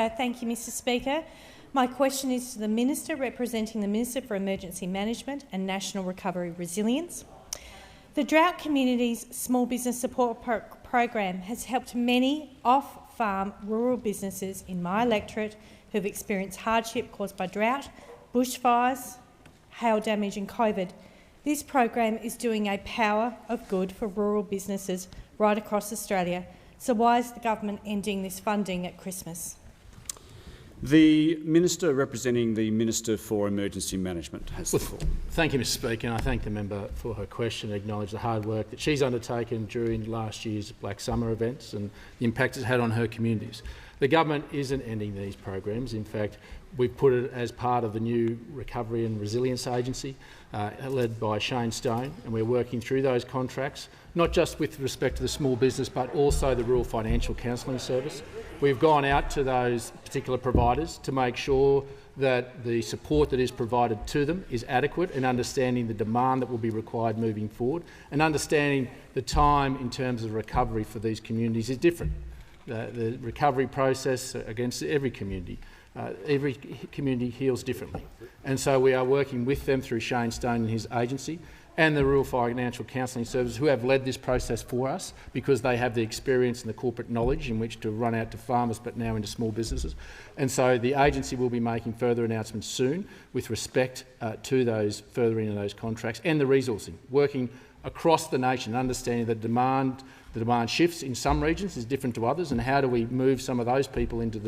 Thank you, Mr Speaker. My question is to the Minister representing the Minister for Emergency Management and National Recovery Resilience. The Drought Communities Small Business Support Program has helped many off-farm rural businesses in my electorate who have experienced hardship caused by drought, bushfires, hail damage and COVID. This program is doing a power of good for rural businesses right across Australia. So why is the government ending this funding at Christmas? The Minister representing the Minister for Emergency Management has the floor. Thank you, Mr Speaker, and I thank the member for her question and acknowledge the hard work that she's undertaken during last year's Black Summer events and the impact it's had on her communities. The government isn't ending these programs. In fact, we've put it as part of the new Recovery and Resilience Agency, led by Shane Stone, and we're working through those contracts, not just with respect to the small business, but also the Rural Financial Counselling Service. We've gone out to those particular providers to make sure that the support that is provided to them is adequate, and understanding the demand that will be required moving forward, and understanding the time in terms of recovery for these communities is different. The recovery process against every community heals differently, and so we are working with them through Shane Stone and his agency and the Rural Financial Counselling Service, who have led this process for us because they have the experience and the corporate knowledge in which to run out to farmers but now into small businesses. And so the agency will be making further announcements soon with respect to those furthering of those contracts and the resourcing, working across the nation, understanding that the demand shifts in some regions is different to others, and how do we move some of those people into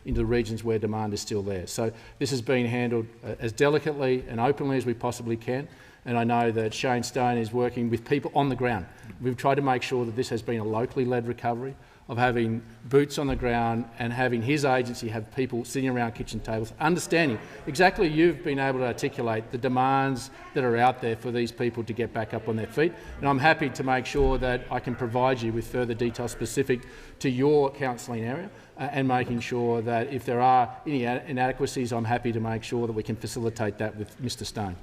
the regions where demand is still there. So this has been handled as delicately and openly as we possibly can, and I know that Shane Stone is working with people on the ground. We've tried to make sure that this has been a locally led recovery, of having boots on the ground and having his agency have people sitting around kitchen tables, understanding exactly you've been able to articulate the demands that are out there for these people to get back up on their feet. And I'm happy to make sure that I can provide you with further details specific to your counselling area, and making sure that if there are any inadequacies, I'm happy to make sure that we can facilitate that with Mr Stone.